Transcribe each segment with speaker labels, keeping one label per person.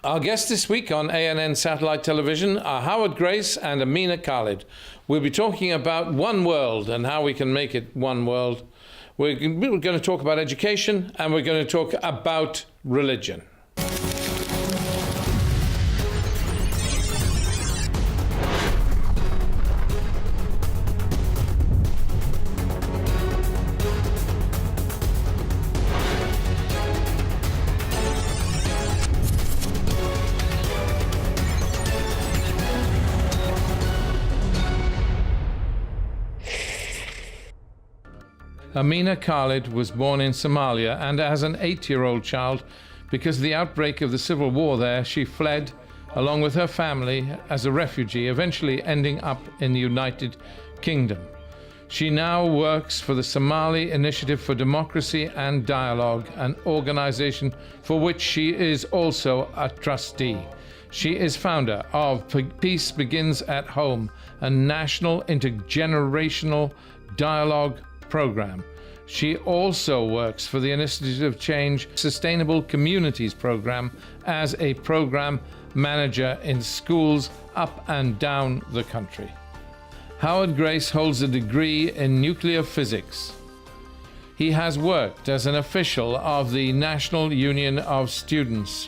Speaker 1: Our guests this week on ANN Satellite Television are Howard Grace and Amina Khalid. We'll be talking about one world and how we can make it one world. We're going to talk about education, and we're going to talk about religion. Amina Khalid was born in Somalia, and as an 8-year-old child, because of the outbreak of the civil war there, she fled along with her family as a refugee, eventually ending up in the United Kingdom. She now works for the Somali Initiative for Democracy and Dialogue, an organization for which she is also a trustee. She is founder of Peace Begins at Home, a national intergenerational dialogue program. She also works for the Initiative Change Sustainable Communities program as a program manager in schools up and down the country. Howard Grace holds a degree in nuclear physics. He has worked as an official of the National Union of Students.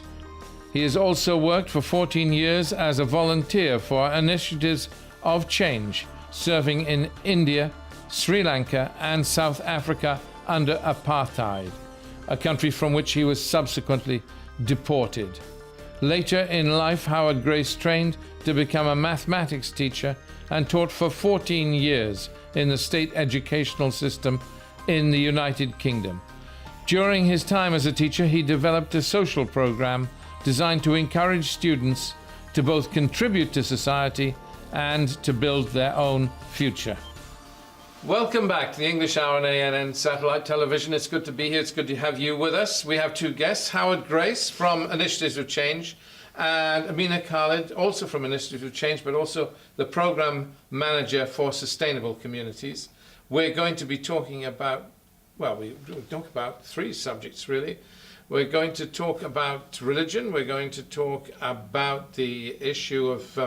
Speaker 1: He has also worked for 14 years as a volunteer for Initiatives of Change, serving in India, Sri Lanka and South Africa under apartheid, a country from which he was subsequently deported. Later in life, Howard Grace trained to become a mathematics teacher and taught for 14 years in the state educational system in the United Kingdom. During his time as a teacher, he developed a social program designed to encourage students to both contribute to society and to build their own future. Welcome back to the English Hour on ANN Satellite Television. It's good to be here. It's good to have you with us. We have two guests, Howard Grace from Initiatives of Change and Amina Khalid, also from Initiatives of Change, but also the Program Manager for Sustainable Communities. We're going to be talking about, well, we talk about three subjects, really. We're going to talk about religion. We're going to talk about the issue of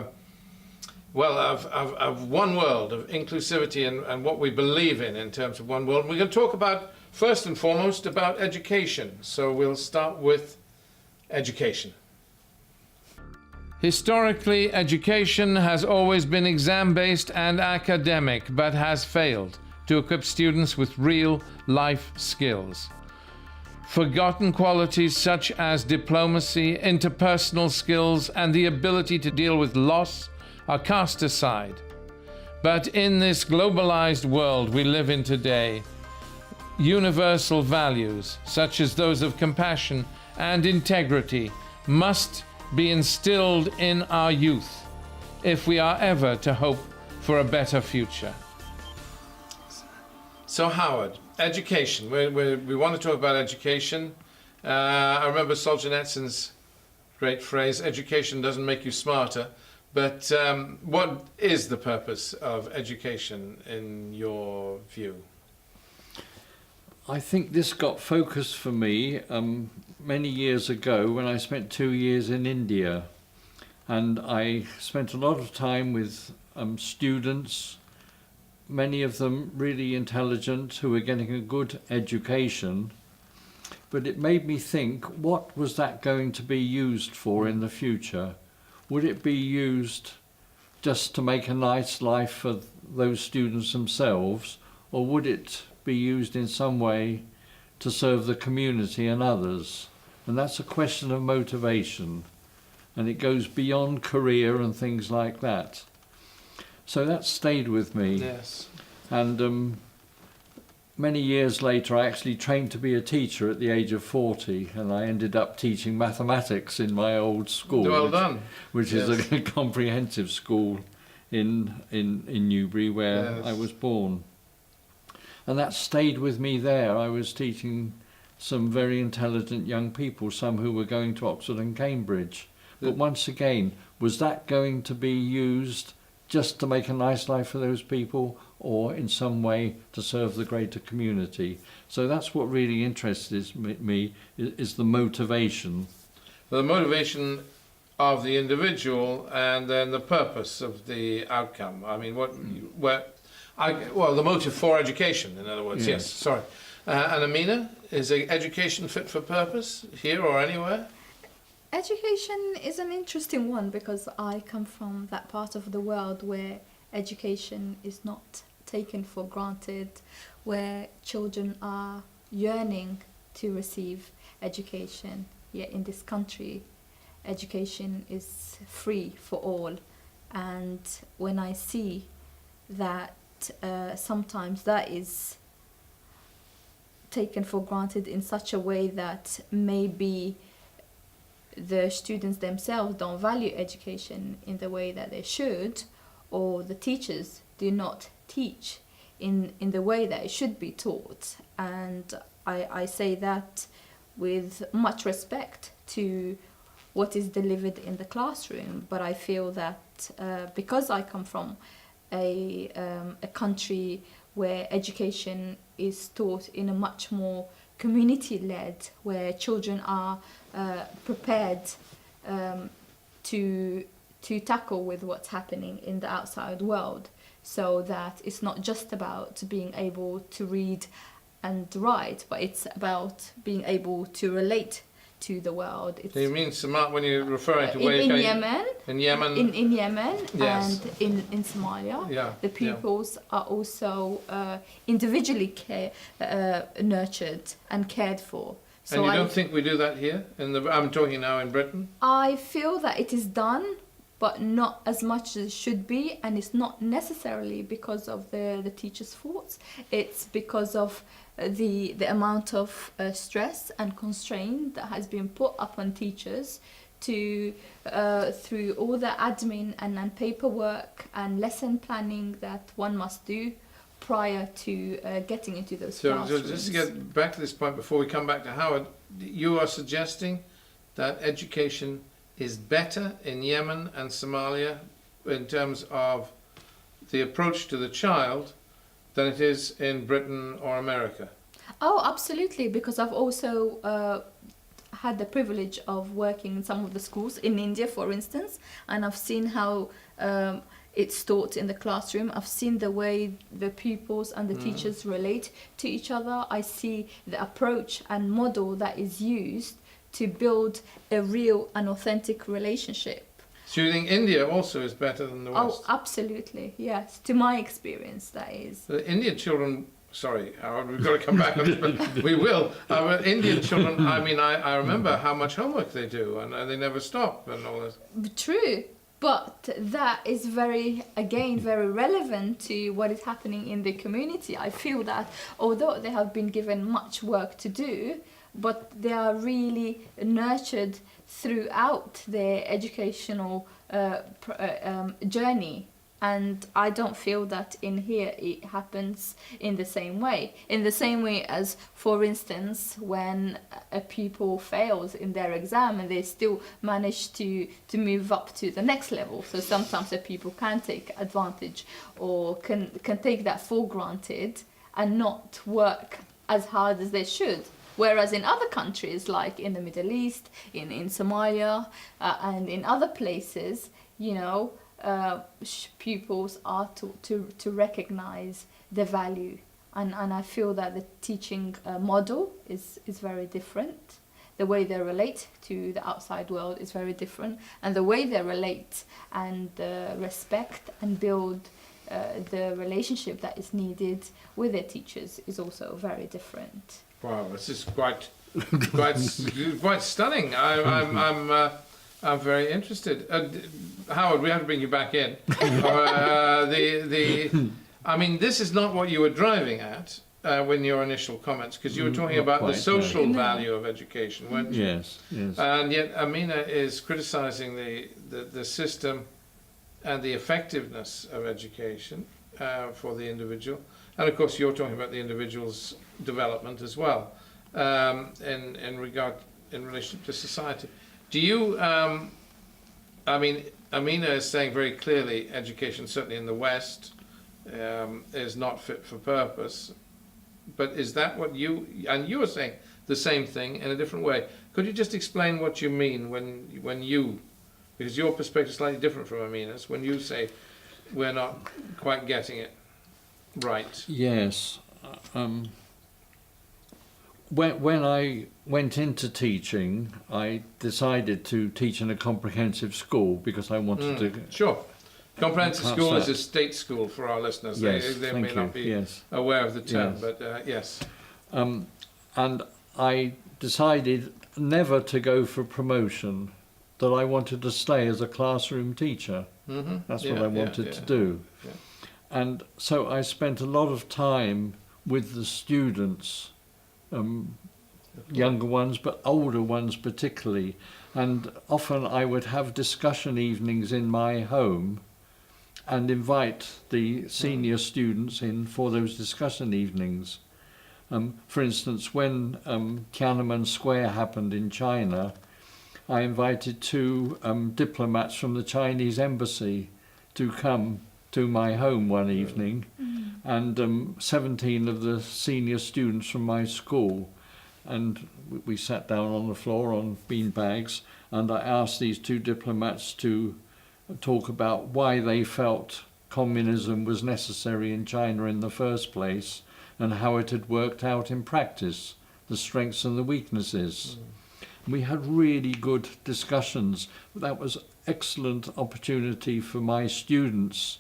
Speaker 1: one world, of inclusivity and what we believe in terms of one world. And we're going to talk about, first and foremost, about education. So we'll start with education. Historically, education has always been exam-based and academic, but has failed to equip students with real life skills. Forgotten qualities such as diplomacy, interpersonal skills, and the ability to deal with loss are cast aside. But in this globalized world we live in today, universal values, such as those of compassion and integrity, must be instilled in our youth if we are ever to hope for a better future. So Howard, education. We want to talk about education. I remember Solzhenitsyn's great phrase, education doesn't make you smarter. But what is the purpose of education in your view?
Speaker 2: I think this got focused for me many years ago when I spent 2 years in India. And I spent a lot of time with students, many of them really intelligent, who were getting a good education. But it made me think, what was that going to be used for in the future? Would it be used just to make a nice life for those students themselves, or would it be used in some way to serve the community and others? And that's a question of motivation, and it goes beyond career and things like that. So that stayed with me.
Speaker 1: Yes.
Speaker 2: And many years later, I actually trained to be a teacher at the age of 40, and I ended up teaching mathematics in my old school.
Speaker 1: Well done.
Speaker 2: Which
Speaker 1: yes.
Speaker 2: is a comprehensive school in Newbury, where
Speaker 1: yes.
Speaker 2: I was born. And that stayed with me there. I was teaching some very intelligent young people, some who were going to Oxford and Cambridge. But once again, was that going to be used just to make a nice life for those people, or in some way to serve the greater community? So that's what really interests me, is the motivation.
Speaker 1: Well, the motivation of the individual and then the purpose of the outcome. I mean, well, the motive for education, in other words. Yes, sorry. And Amina, is education fit for purpose here or anywhere?
Speaker 3: Education is an interesting one because I come from that part of the world where education is not taken for granted, where children are yearning to receive education. Yet in this country, education is free for all. And when I see that sometimes that is taken for granted in such a way that maybe the students themselves don't value education in the way that they should, or the teachers do not teach in the way that it should be taught. And I say that with much respect to what is delivered in the classroom, but I feel that because I come from a country where education is taught in a much more community-led, where children are prepared to tackle with what's happening in the outside world, so that it's not just about being able to read and write, but it's about being able to relate to the world.
Speaker 1: So you mean when you're referring to where
Speaker 3: in
Speaker 1: you're
Speaker 3: Yemen,
Speaker 1: in Yemen,
Speaker 3: in Yemen,
Speaker 1: yes,
Speaker 3: and in Somalia,
Speaker 1: yeah,
Speaker 3: the pupils are also individually nurtured and cared for. So
Speaker 1: and you don't think we do that here? I'm talking now in Britain.
Speaker 3: I feel that it is done, but not as much as it should be, and it's not necessarily because of the teachers' faults. It's because of the amount of stress and constraint that has been put upon teachers to through all the admin and paperwork and lesson planning that one must do prior to getting into those classrooms.
Speaker 1: So just to get back to this point before we come back to Howard, you are suggesting that education is better in Yemen and Somalia in terms of the approach to the child than it is in Britain or America?
Speaker 3: Oh, absolutely, because I've also had the privilege of working in some of the schools in India, for instance, and I've seen how it's taught in the classroom. I've seen the way the pupils and the teachers relate to each other. I see the approach and model that is used to build a real and authentic relationship.
Speaker 1: So you think India also is better than the West?
Speaker 3: Oh, absolutely, yes. To my experience, that is.
Speaker 1: The Indian children, sorry, Howard, we've got to come back on this, but we will. Indian children, I mean, I remember how much homework they do, and they never stop and all this.
Speaker 3: True, but that is very relevant to what is happening in the community. I feel that although they have been given much work to do, but they are really nurtured throughout their educational journey. And I don't feel that in here it happens in the same way. In the same way as, for instance, when a pupil fails in their exam and they still manage to move up to the next level. So sometimes a pupil can take advantage or can take that for granted and not work as hard as they should. Whereas in other countries, like in the Middle East, in Somalia, and in other places, you know, pupils are taught to recognize the value. And I feel that the teaching model is very different. The way they relate to the outside world is very different. And the way they relate and respect and build the relationship that is needed with their teachers is also very different.
Speaker 1: Wow, this is quite stunning. I'm very interested. Howard, we have to bring you back in. I mean, this is not what you were driving at when your initial comments, because you were talking about the social value of education, weren't you?
Speaker 2: Yes, yes.
Speaker 1: And yet Amina is criticising the system and the effectiveness of education for the individual. And of course, you're talking about the individual's development as well, in relationship to society. Do you? I mean, Amina is saying very clearly, education, certainly in the West, is not fit for purpose. But is that what you? And you were saying the same thing in a different way. Could you just explain what you mean when you Because your perspective is slightly different from Amina's when you say we're not quite getting it right.
Speaker 2: Yes. When I went into teaching, I decided to teach in a comprehensive school because I wanted to.
Speaker 1: Sure. Comprehensive
Speaker 2: Perhaps
Speaker 1: school is
Speaker 2: that-
Speaker 1: a state school for our listeners.
Speaker 2: Yes,
Speaker 1: They
Speaker 2: thank
Speaker 1: may
Speaker 2: you.
Speaker 1: not be
Speaker 2: Yes.
Speaker 1: aware of the term,
Speaker 2: Yes.
Speaker 1: but yes.
Speaker 2: And I decided never to go for promotion, that I wanted to stay as a classroom teacher.
Speaker 1: Mm-hmm.
Speaker 2: That's what I wanted to do.
Speaker 1: Yeah.
Speaker 2: And so I spent a lot of time with the students, younger ones, but older ones particularly. And often I would have discussion evenings in my home and invite the senior students in for those discussion evenings. For instance, when Tiananmen Square happened in China, I invited two diplomats from the Chinese embassy to come to my home one evening, and 17 of the senior students from my school. And we sat down on the floor on bean bags, and I asked these two diplomats to talk about why they felt communism was necessary in China in the first place, and how it had worked out in practice, the strengths and the weaknesses. We had really good discussions. That was excellent opportunity for my students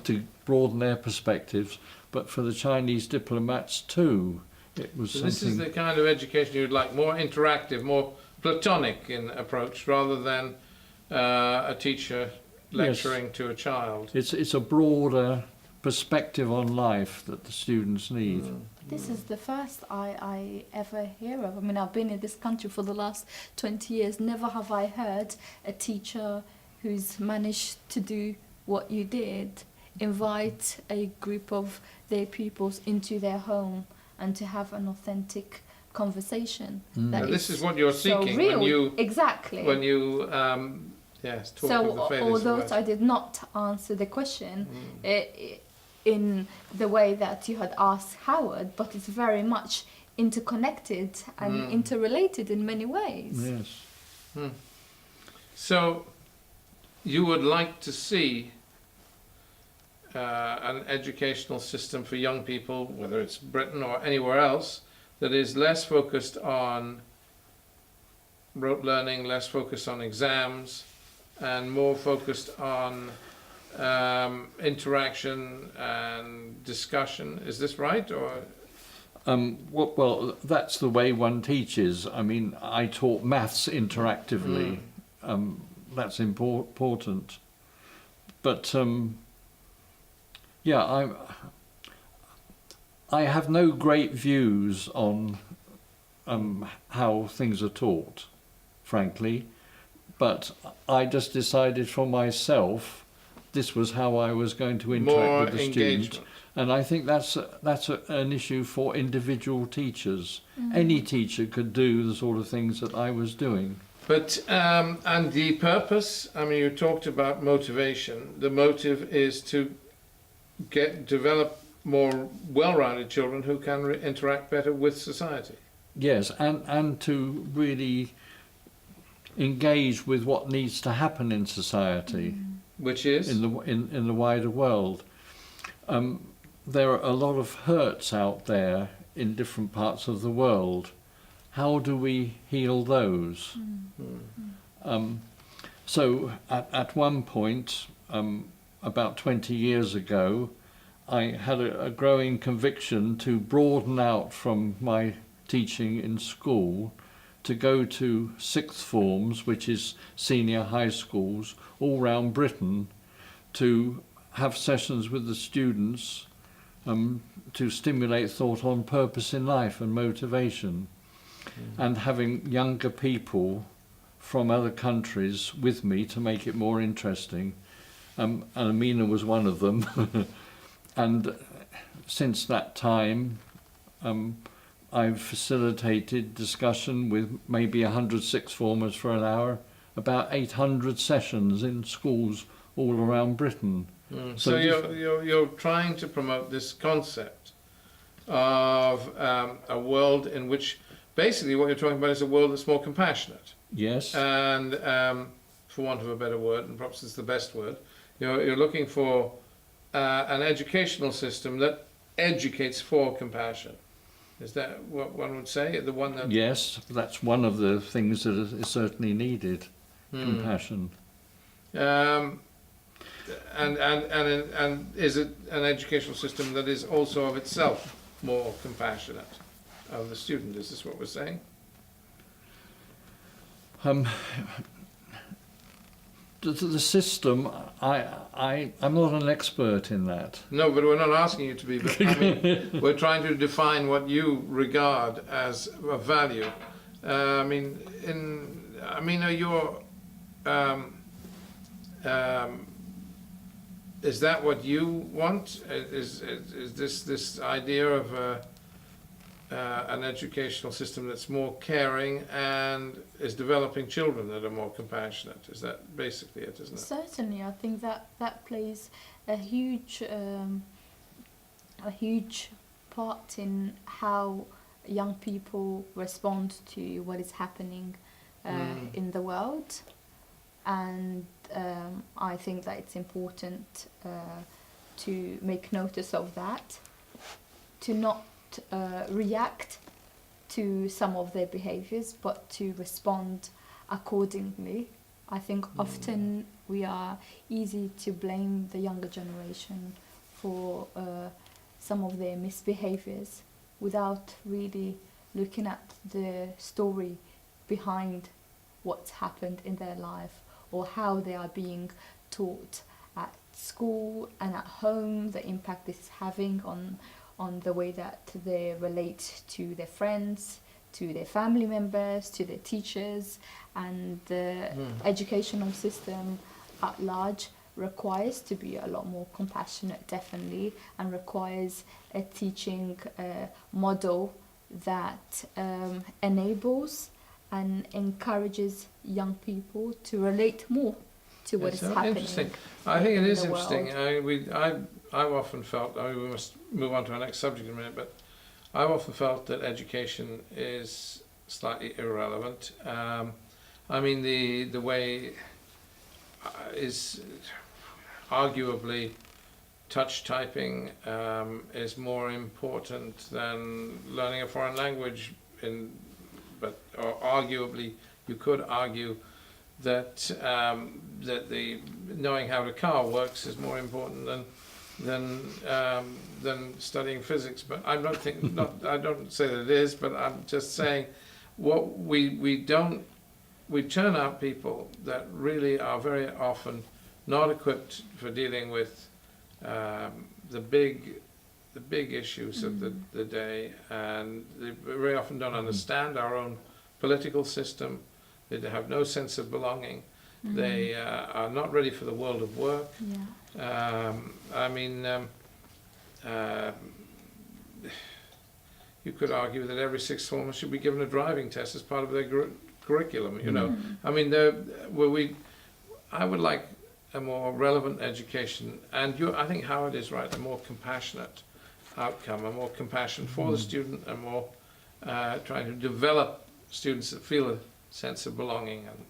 Speaker 2: to broaden their perspectives, but for the Chinese diplomats too. It was
Speaker 1: So
Speaker 2: something.
Speaker 1: this is the kind of education you'd like, more interactive, more platonic in approach, rather than a teacher lecturing to a child.
Speaker 2: It's a broader perspective on life that the students need.
Speaker 3: This is the first I ever hear of. I mean, I've been in this country for the last 20 years. Never have I heard a teacher who's managed to do what you did, invite a group of their pupils into their home and to have an authentic conversation. That
Speaker 1: Now, this is what you're
Speaker 3: so
Speaker 1: seeking
Speaker 3: real.
Speaker 1: when you
Speaker 3: Exactly.
Speaker 1: when you yes talk
Speaker 3: So
Speaker 1: with the failures
Speaker 3: although
Speaker 1: of
Speaker 3: I did not answer the question in the way that you had asked Howard, but it's very much interconnected and interrelated in many ways.
Speaker 2: Yes.
Speaker 1: So you would like to see an educational system for young people, whether it's Britain or anywhere else, that is less focused on rote learning, less focused on exams, and more focused on interaction and discussion. Is this right? Or
Speaker 2: Well, that's the way one teaches. I mean, I taught maths interactively. That's important. But yeah, I have no great views on how things are taught, frankly. But I just decided for myself this was how I was going to interact
Speaker 1: more
Speaker 2: with the student.
Speaker 1: engagement?
Speaker 2: And I think that's an issue for individual teachers. Any teacher could do the sort of things that I was doing.
Speaker 1: But and the purpose, I mean, you talked about motivation. The motive is to develop more well-rounded children who can interact better with society.
Speaker 2: Yes, and to really engage with what needs to happen in society,
Speaker 1: Which is?
Speaker 2: in the wider world. There are a lot of hurts out there in different parts of the world. How do we heal those? So at one point, about 20 years ago, I had a growing conviction to broaden out from my teaching in school to go to sixth forms, which is senior high schools, all round Britain, to have sessions with the students to stimulate thought on purpose in life and motivation, and having younger people from other countries with me to make it more interesting. And Amina was one of them. And since that time, I've facilitated discussion with maybe 100 sixth formers for an hour, about 800 sessions in schools all around Britain.
Speaker 1: So you're trying to promote this concept of a world in which basically what you're talking about is a world that's more compassionate
Speaker 2: Yes.
Speaker 1: and for want of a better word, and perhaps it's the best word. You're looking for an educational system that educates for compassion. Is that what one would say? The one that...
Speaker 2: Yes, that's one of the things that is certainly needed. Compassion.
Speaker 1: And is it an educational system that is also of itself more compassionate of the student? Is this what we're saying?
Speaker 2: The system, I'm not an expert in that.
Speaker 1: No, but we're not asking you to be. But I mean, we're trying to define what you regard as a value. Is that what you want? Is this idea of an educational system that's more caring and is developing children that are more compassionate? Is that basically it, isn't it?
Speaker 3: Certainly, I think that plays a huge part in how young people respond to what is happening in the world, and I think that it's important to make notice of that, to not react to some of their behaviors, but to respond accordingly. I think often we are easy to blame the younger generation for some of their misbehaviors without really looking at the story behind what's happened in their life, or how they are being taught at school and at home, the impact this is having on the way that they relate to their friends, to their family members, to their teachers. And the educational system at large requires to be a lot more compassionate, definitely, and requires a teaching model that enables and encourages young people to relate more to what is happening.
Speaker 1: Interesting. I think it is interesting.
Speaker 3: World.
Speaker 1: I've often felt, we must move on to our next subject in a minute, but I've often felt that education is slightly irrelevant. The way is arguably touch typing is more important than learning a foreign language, or arguably you could argue that the knowing how the car works is more important than studying physics. But I don't say that it is, but I'm just saying what we turn out people that really are very often not equipped for dealing with the big issues of the day, and they very often don't understand our own political system. They have no sense of belonging. They are not ready for the world of work. You could argue that every sixth former should be given a driving test as part of their curriculum. I would like a more relevant education, and I think Howard is right. A more compassionate outcome, a more compassion for the student, and more trying to develop students that feel a sense of belonging. And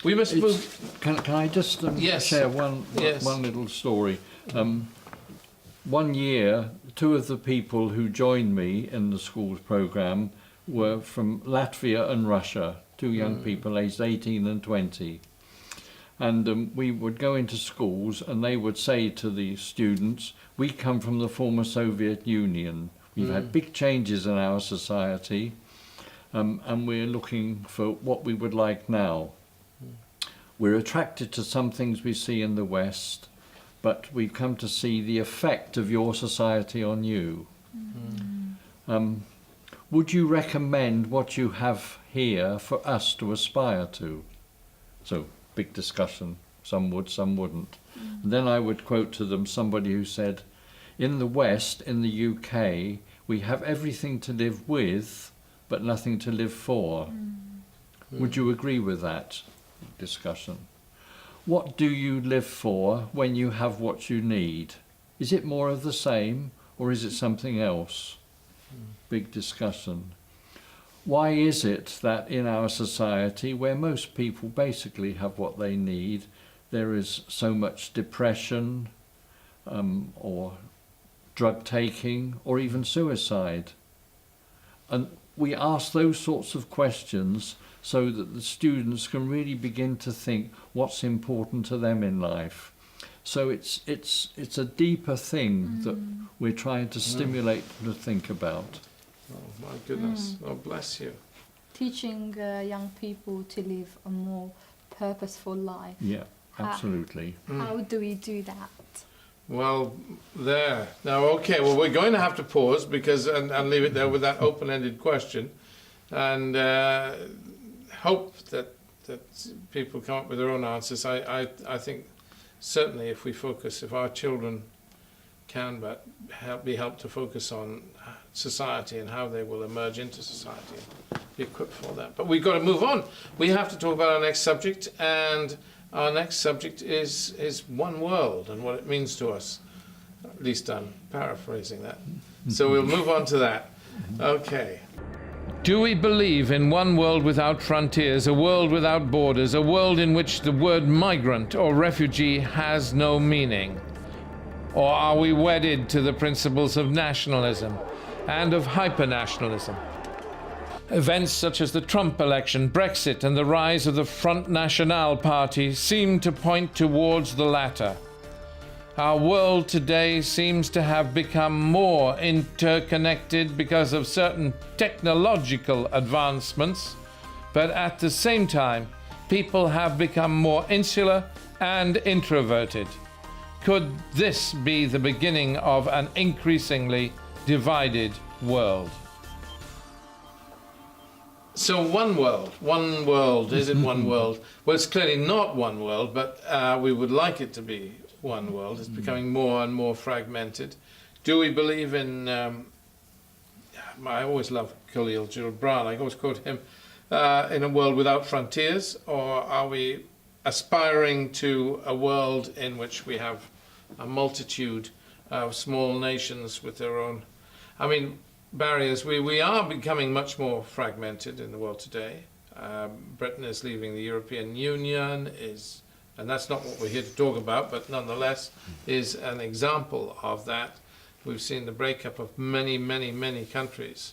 Speaker 1: we must move.
Speaker 2: Can I just share one little story? One year, two of the people who joined me in the schools program were from Latvia and Russia, two young people aged 18 and 20. And we would go into schools and they would say to the students, we come from the former Soviet Union. We've had big changes in our society, and we're looking for what we would like now. We're attracted to some things we see in the West, but we've come to see the effect of your society on you. Would you recommend what you have here for us to aspire to? So, big discussion. Some would, some wouldn't. And then I would quote to them somebody who said, in the West, in the UK, we have everything to live with, but nothing to live for. Would you agree with that discussion? What do you live for when you have what you need? Is it more of the same, or is it something else? Big discussion. why is it that in our society, where most people basically have what they need, there is so much depression, or drug taking, or even suicide? And we ask those sorts of questions so that the students can really begin to think what's important to them in life. So it's a deeper thing that we're trying to stimulate them to think about.
Speaker 1: Oh my goodness! Oh, bless you.
Speaker 3: Teaching young people to live a more purposeful life.
Speaker 2: Yeah, absolutely.
Speaker 3: How do we do that?
Speaker 1: Well, there. Now, okay, well, we're going to have to pause because and leave it there with that open-ended question, and hope that people come up with their own answers. I think certainly if we focus, if our children can but be helped to focus on society and how they will emerge into society and be equipped for that. But we've got to move on. We have to talk about our next subject, and our next subject is one world and what it means to us. At least I'm paraphrasing that. So we'll move on to that. Okay. Do we believe in one world without frontiers, a world without borders, a world in which the word migrant or refugee has no meaning? Or are we wedded to the principles of nationalism and of hypernationalism? Events such as the Trump election, Brexit, and the rise of the Front National party seem to point towards the latter. Our world today seems to have become more interconnected because of certain technological advancements, but at the same time, people have become more insular and introverted. Could this be the beginning of an increasingly divided world? So one world, is it one world? Well, it's clearly not one world, but we would like it to be one world. It's becoming more and more fragmented. Do we believe in, I always love Khalil Gibran, I always quote him, in a world without frontiers, or are we aspiring to a world in which we have a multitude of small nations with their own, barriers? We are becoming much more fragmented in the world today. Britain is leaving the European Union, and that's not what we're here to talk about, but nonetheless is an example of that. We've seen the breakup of many, many, many countries.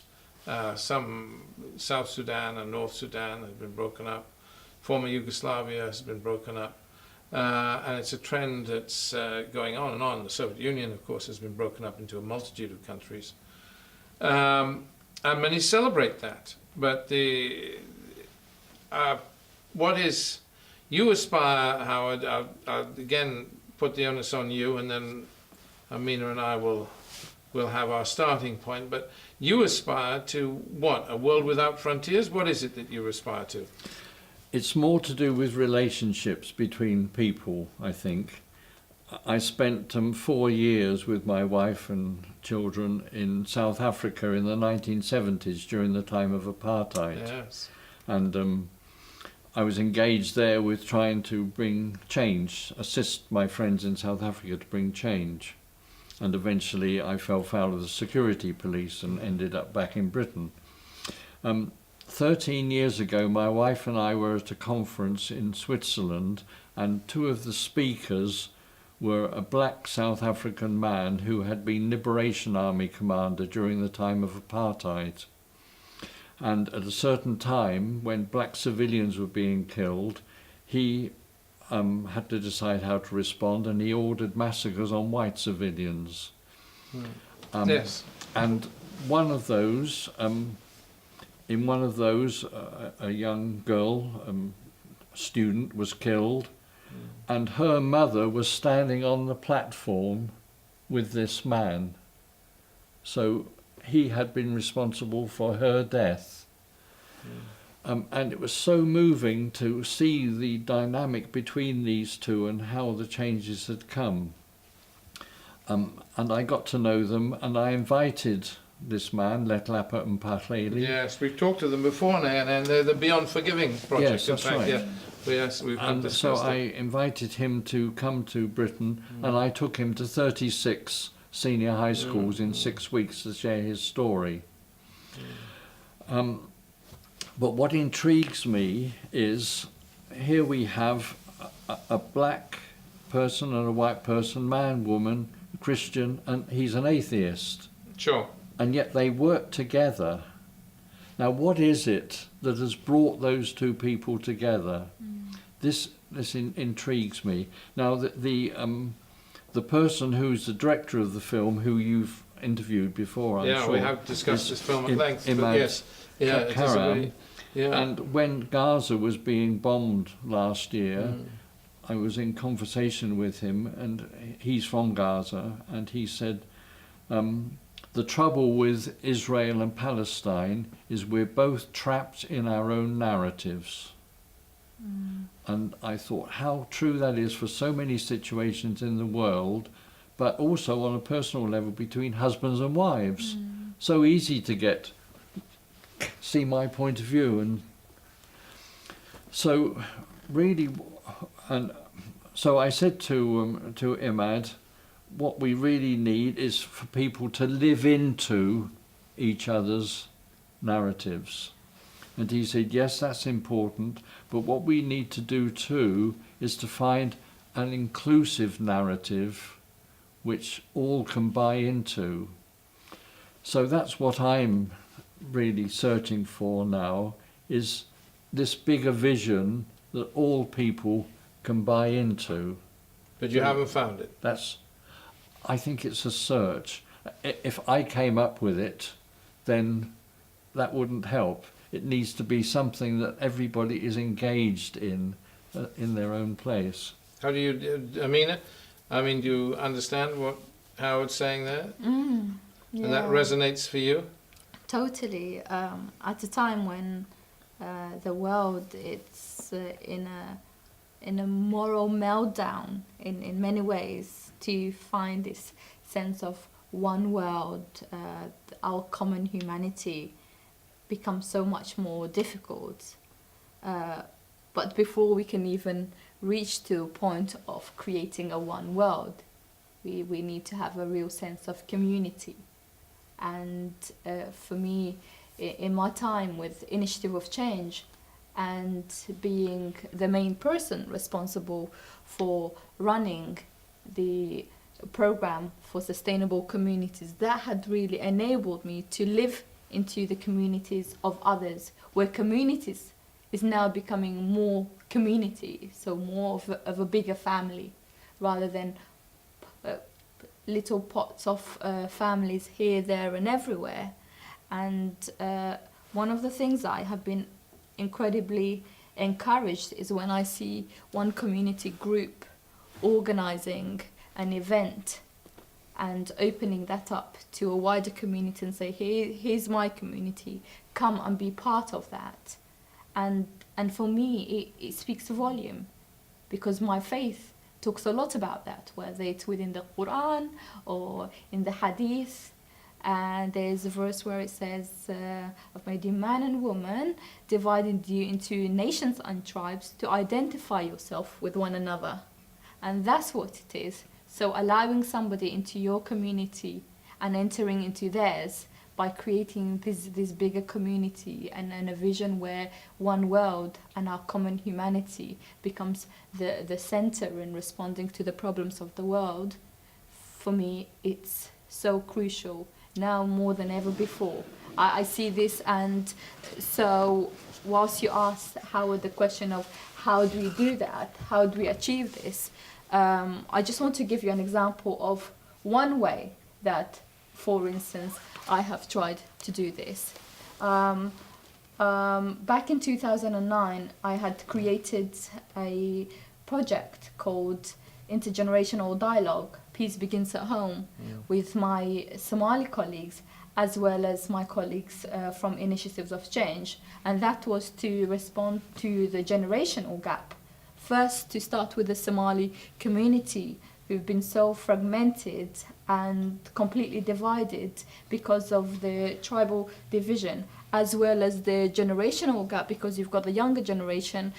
Speaker 1: Some, South Sudan and North Sudan, have been broken up. Former Yugoslavia has been broken up. And it's a trend that's going on and on. The Soviet Union, of course, has been broken up into a multitude of countries. And many celebrate that. But you aspire, Howard, I'll again put the onus on you, and then Amina and I will have our starting point. But you aspire to what? A world without frontiers? What is it that you aspire to?
Speaker 2: It's more to do with relationships between people, I think. I spent 4 years with my wife and children in South Africa in the 1970s during the time of apartheid.
Speaker 1: Yes.
Speaker 2: And I was engaged there with trying to bring change, assist my friends in South Africa to bring change. And eventually I fell foul of the security police and ended up back in Britain. 13 years ago, my wife and I were at a conference in Switzerland, and two of the speakers were a black South African man who had been Liberation Army commander during the time of apartheid. And at a certain time, when black civilians were being killed, he had to decide how to respond, and he ordered massacres on white civilians.
Speaker 1: Yes.
Speaker 2: And one of those, in one of those, a young girl, student, was killed, and her mother was standing on the platform with this man. So he had been responsible for her death. And it was so moving to see the dynamic between these two and how the changes had come. And I got to know them, and I invited this man, Letlapa Mphahleli.
Speaker 1: Yes, we've talked to them before now, and they're the Beyond Forgiving project.
Speaker 2: Yes, that's right.
Speaker 1: Yeah. Yes, we've
Speaker 2: And so I invited him to come to Britain, and I took him to 36 senior high schools in 6 weeks to share his story. But what intrigues me is here we have a black person and a white person, man, woman, Christian, and he's an atheist.
Speaker 1: Sure.
Speaker 2: And yet they work together. Now, what is it that has brought those two people together? This intrigues me. Now, the person who's the director of the film, who you've interviewed before, I'm sure.
Speaker 1: Yeah, we have discussed this film at length. But yes, yeah, it is a really, yeah.
Speaker 2: And when Gaza was being bombed last year, I was in conversation with him, and he's from Gaza, and he said, the trouble with Israel and Palestine is we're both trapped in our own narratives. And I thought how true that is for so many situations in the world, but also on a personal level between husbands and wives. So easy to see my point of view. And so really, and so I said to Imad, what we really need is for people to live into each other's narratives. And he said, yes, that's important, but what we need to do too is to find an inclusive narrative which all can buy into. So that's what I'm really searching for now, is this bigger vision that all people can buy into.
Speaker 1: But you haven't found it.
Speaker 2: I think it's a search. If I came up with it, then that wouldn't help. It needs to be something that everybody is engaged in their own place.
Speaker 1: How do you, Amina? I mean, do you understand what Howard's saying there?
Speaker 3: Yeah.
Speaker 1: And that resonates for you?
Speaker 3: Totally. At a time when the world is in a moral meltdown in many ways, to find this sense of one world, our common humanity, becomes so much more difficult. But before we can even reach to a point of creating a one world, we need to have a real sense of community. And for me, in my time with Initiative of Change, and being the main person responsible for running the program for sustainable communities, that had really enabled me to live into the communities of others, where communities is now becoming more community, so more of a bigger family, rather than little pots of families here, there and everywhere. And one of the things I have been incredibly encouraged is when I see one community group organizing an event and opening that up to a wider community and say, here's my community, come and be part of that. And for me, it speaks volume, because my faith talks a lot about that, whether it's within the Quran or in the Hadith. And there's a verse where it says, I've made you man and woman, divided you into nations and tribes to identify yourself with one another. And that's what it is. So allowing somebody into your community and entering into theirs by creating this bigger community and a vision where one world and our common humanity becomes the center in responding to the problems of the world, for me, it's so crucial now more than ever before. I see this, and so whilst you asked Howard the question of how do we do that, how do we achieve this, I just want to give you an example of one way that, for instance, I have tried to do this. Back in 2009, I had created a project called Intergenerational Dialogue, Peace Begins at Home, with my Somali colleagues, as well as my colleagues from Initiatives of Change. And that was to respond to the generational gap. First, to start with the Somali community, who've been so fragmented and completely divided because of the tribal division, as well as the generational gap, because you've got the younger generation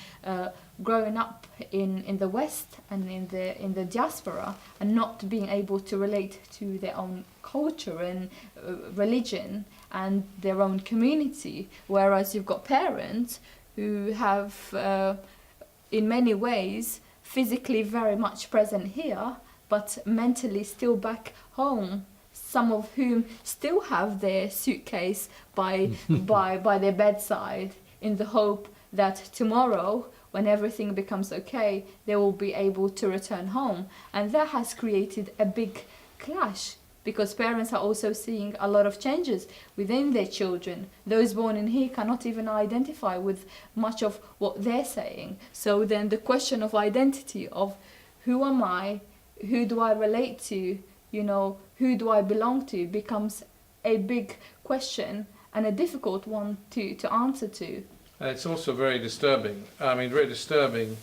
Speaker 3: growing up in the West and in the diaspora and not being able to relate to their own culture and religion and their own community, whereas you've got parents who have in many ways physically very much present here but mentally still back home, some of whom still have their suitcase by their bedside in the hope that tomorrow, when everything becomes okay, they will be able to return home. And that has created a big clash, because parents are also seeing a lot of changes within their children. Those born in here cannot even identify with much of what they're saying. So then the question of identity, of who am I, who do I relate to, you know, who do I belong to, becomes a big question and a difficult one to answer to.
Speaker 1: It's also very disturbing. I mean, very disturbing.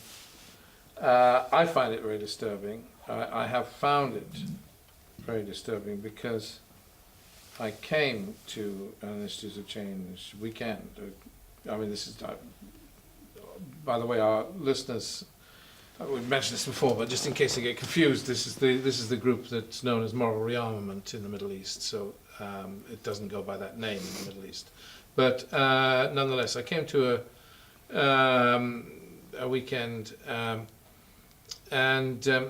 Speaker 1: I find it very disturbing. I have found it very disturbing because I came to an Institute of Change weekend. I mean, this is, by the way, our listeners, we've mentioned this before, but just in case they get confused, this is the group that's known as Moral Rearmament in the Middle East. So it doesn't go by that name in the Middle East. But nonetheless, I came to a weekend and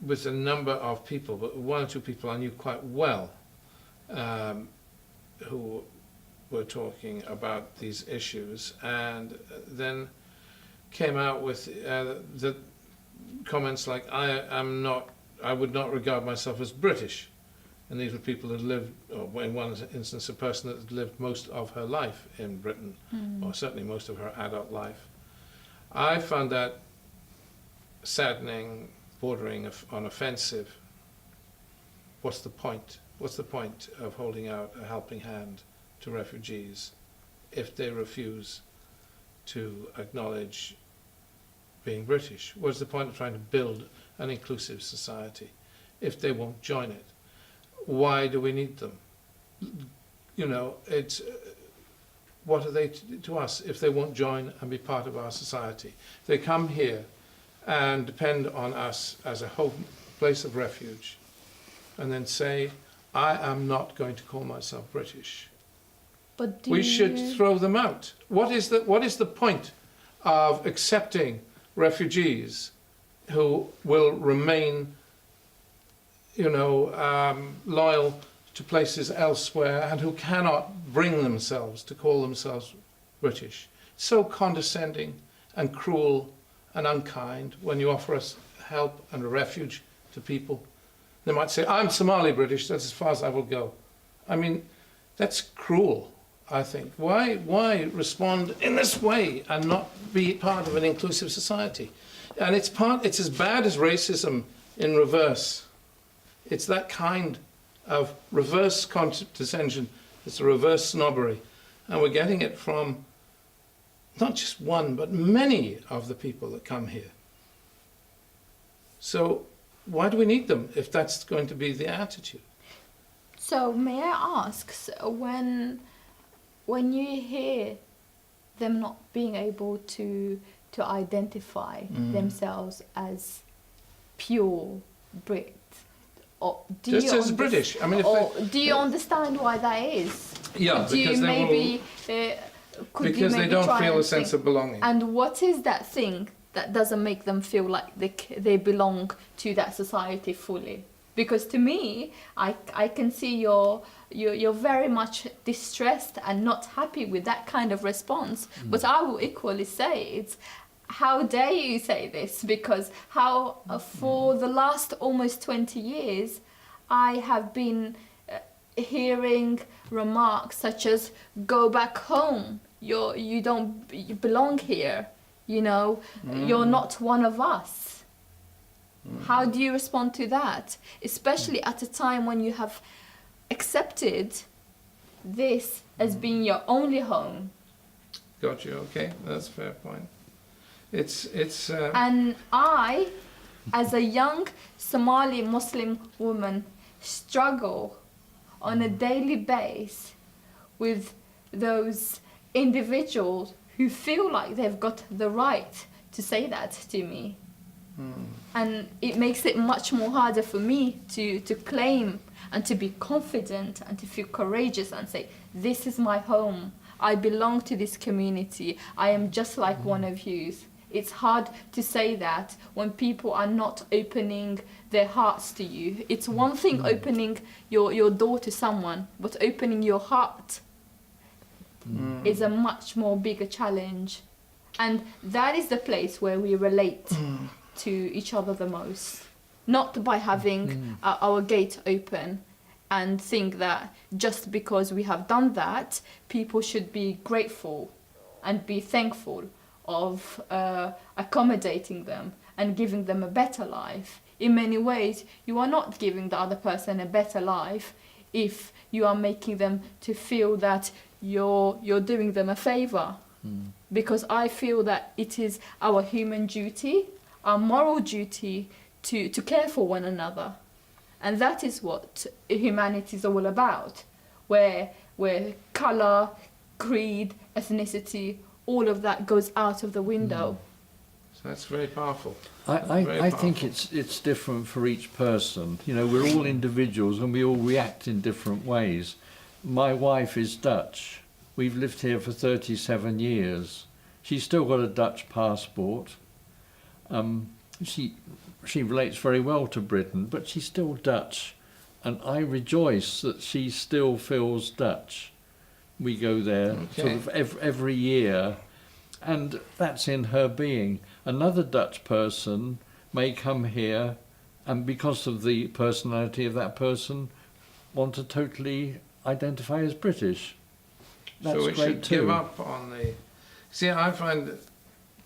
Speaker 1: with a number of people, but one or two people I knew quite well, who were talking about these issues, and then came out with the comments like, I would not regard myself as British. And these were people that lived, or in one instance, a person that had lived most of her life in Britain, or certainly most of her adult life. I found that saddening, bordering on offensive. What's the point? What's the point of holding out a helping hand to refugees if they refuse to acknowledge being British? What's the point of trying to build an inclusive society if they won't join it? Why do we need them? You know, it's what are they to us if they won't join and be part of our society? They come here and depend on us as a home, place of refuge, and then say, I am not going to call myself British.
Speaker 3: But
Speaker 1: we should throw them out. What is the point of accepting refugees who will remain, you know, loyal to places elsewhere and who cannot bring themselves to call themselves British? So condescending and cruel and unkind when you offer us help and a refuge to people. They might say, I'm Somali British, that's as far as I will go. I mean, that's cruel, I think. Why respond in this way and not be part of an inclusive society? And it's as bad as racism in reverse. It's that kind of reverse condescension. It's a reverse snobbery. And we're getting it from not just one, but many of the people that come here. So why do we need them if that's going to be the attitude?
Speaker 3: So may I ask, when you hear them not being able to identify themselves as pure Brit, or do
Speaker 1: just
Speaker 3: you
Speaker 1: as British. I mean,
Speaker 3: do you understand why that is?
Speaker 1: Yeah,
Speaker 3: do
Speaker 1: because
Speaker 3: you maybe
Speaker 1: because they don't feel a sense of belonging.
Speaker 3: And what is that thing that doesn't make them feel like they belong to that society fully? Because to me, I can see you're very much distressed and not happy with that kind of response. But I will equally say it's, how dare you say this? Because for the last almost 20 years, I have been hearing remarks such as, go back home, you don't belong here, you know, you're not one of us. How do you respond to that? Especially at a time when you have accepted this as being your only home.
Speaker 1: Got you, okay, that's a fair point. It's
Speaker 3: And I, as a young Somali Muslim woman, struggle on a daily basis with those individuals who feel like they've got the right to say that to me. And it makes it much more harder for me to claim and to be confident and to feel courageous and say, this is my home. I belong to this community. I am just like one of you. It's hard to say that when people are not opening their hearts to you. It's one thing opening your door to someone, but opening your heart is a much more bigger challenge. And that is the place where we relate to each other the most. Not by having our gate open and think that just because we have done that, people should be grateful and be thankful of accommodating them and giving them a better life. In many ways, you are not giving the other person a better life if you are making them to feel that you're doing them a favor. Because I feel that it is our human duty, our moral duty to care for one another. And that is what humanity is all about, where colour, creed, ethnicity, all of that goes out of the window.
Speaker 1: So that's very powerful.
Speaker 2: I think it's different for each person. You know, we're all individuals and we all react in different ways. My wife is Dutch. We've lived here for 37 years. She's still got a Dutch passport. She relates very well to Britain, but she's still Dutch. And I rejoice that she still feels Dutch. We go there sort of every year, and that's in her being. Another Dutch person may come here, and because of the personality of that person, want to totally identify as British. That's
Speaker 1: so we
Speaker 2: great
Speaker 1: should
Speaker 2: too.
Speaker 1: give up on the... See, I find that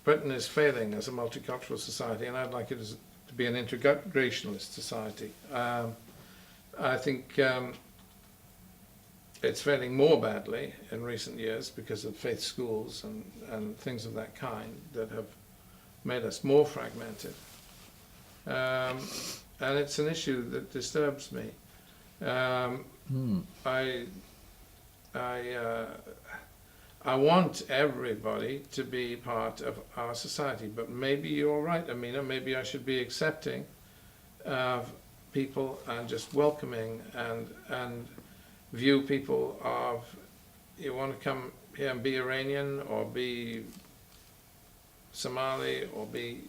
Speaker 1: Britain is failing as a multicultural society, and I'd like it to be an integrationalist society. I think it's failing more badly in recent years because of faith schools and things of that kind that have made us more fragmented. And it's an issue that disturbs me. I want everybody to be part of our society, but maybe you're right, Amina. Maybe I should be accepting of people and just welcoming and view people of, you want to come here and be Iranian or be Somali or be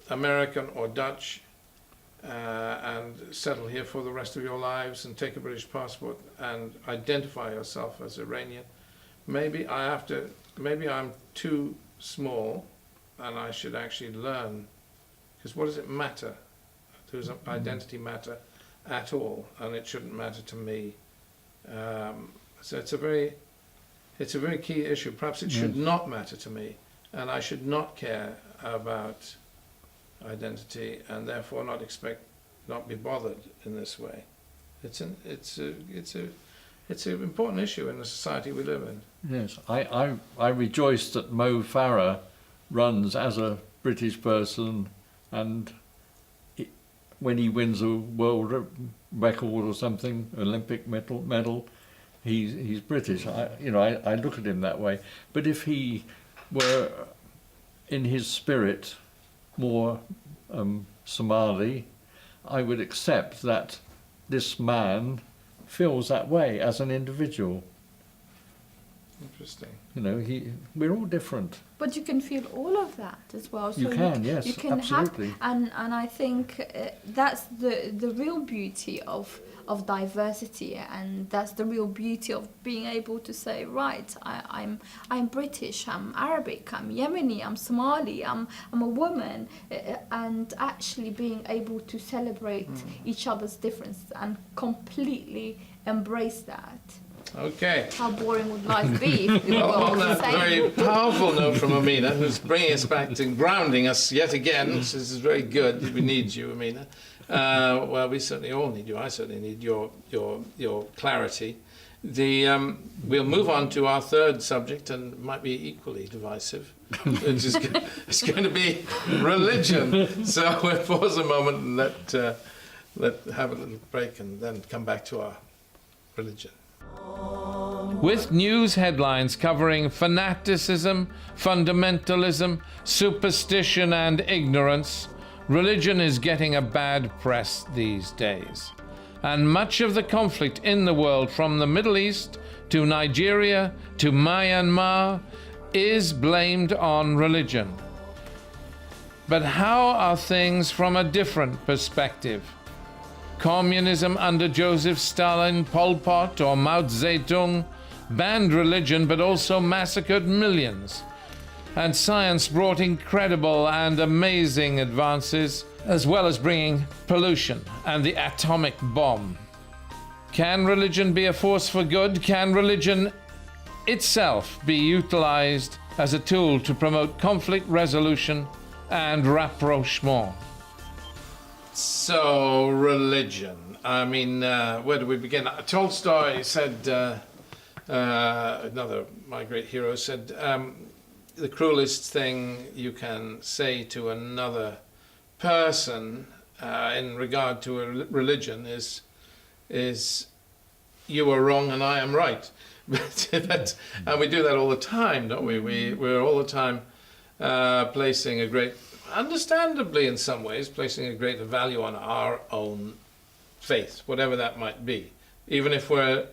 Speaker 1: American or Dutch, and settle here for the rest of your lives and take a British passport and identify yourself as Iranian. Maybe I'm too small and I should actually learn, because what does it matter? Does identity matter at all? And it shouldn't matter to me. So it's a very key issue. Perhaps it should not matter to me, and I should not care about identity and therefore not be bothered in this way. It's an important issue in the society we live in.
Speaker 2: Yes, I rejoice that Mo Farah runs as a British person, and when he wins a world record or something, Olympic medal, he's British. I look at him that way. But if he were in his spirit more Somali, I would accept that this man feels that way as an individual.
Speaker 1: Interesting.
Speaker 2: You know, we're all different.
Speaker 3: But you can feel all of that as well. So
Speaker 2: you can, yes,
Speaker 3: you can
Speaker 2: absolutely.
Speaker 3: And I think that's the real beauty of diversity, and that's the real beauty of being able to say, right, I'm British, I'm Arabic, I'm Yemeni, I'm Somali, I'm a woman, and actually being able to celebrate each other's difference and completely embrace that.
Speaker 1: Okay.
Speaker 3: How boring would life be if we were all
Speaker 1: On
Speaker 3: the
Speaker 1: that
Speaker 3: same?
Speaker 1: very powerful note from Amina, who's bringing us back to grounding us yet again. This is very good. We need you, Amina. Well, we certainly all need you. I certainly need your clarity. We'll move on to our third subject, and it might be equally divisive. It's going to be religion. So we'll pause a moment and let have a little break, and then come back to our religion. With news headlines covering fanaticism, fundamentalism, superstition, and ignorance, religion is getting a bad press these days. And much of the conflict in the world, from the Middle East to Nigeria to Myanmar, is blamed on religion. But how are things from a different perspective? Communism under Joseph Stalin, Pol Pot, or Mao Zedong banned religion but also massacred millions. And science brought incredible and amazing advances, as well as bringing pollution and the atomic bomb. Can religion be a force for good? Can religion itself be utilized as a tool to promote conflict resolution and rapprochement? So, religion. I mean, where do we begin? Tolstoy said, another of my great heroes said, the cruelest thing you can say to another person in regard to a religion is you are wrong and I am right. And we do that all the time, don't we? We're all the time placing a great, understandably in some ways, placing a great value on our own faith, whatever that might be. Even if we're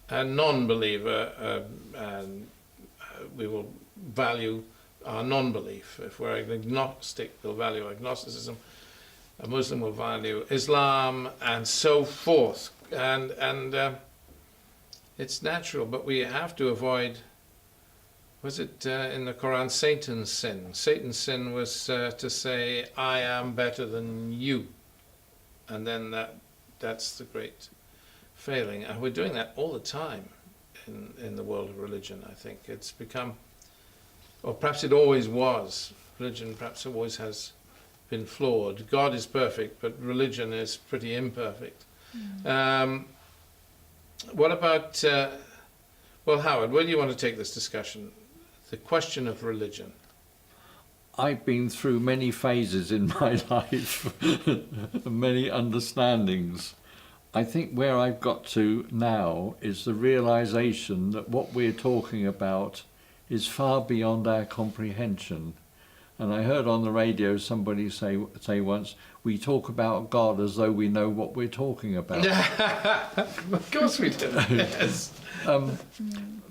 Speaker 1: a non-believer, we will value our non-belief. If we're an agnostic, we'll value agnosticism. A Muslim will value Islam, and so forth. And it's natural, but we have to avoid, was it in the Quran, Satan's sin? Satan's sin was to say, I am better than you. And then that's the great failing. And we're doing that all the time in the world of religion, I think. It's become, or perhaps it always was. Religion perhaps always has been flawed. God is perfect, but religion is pretty imperfect. What about, well, Howard, where do you want to take this discussion? The question of religion.
Speaker 2: I've been through many phases in my life, many understandings. I think where I've got to now is the realization that what we're talking about is far beyond our comprehension. And I heard on the radio somebody say once, we talk about God as though we know what we're talking about.
Speaker 1: Of course we do, yes.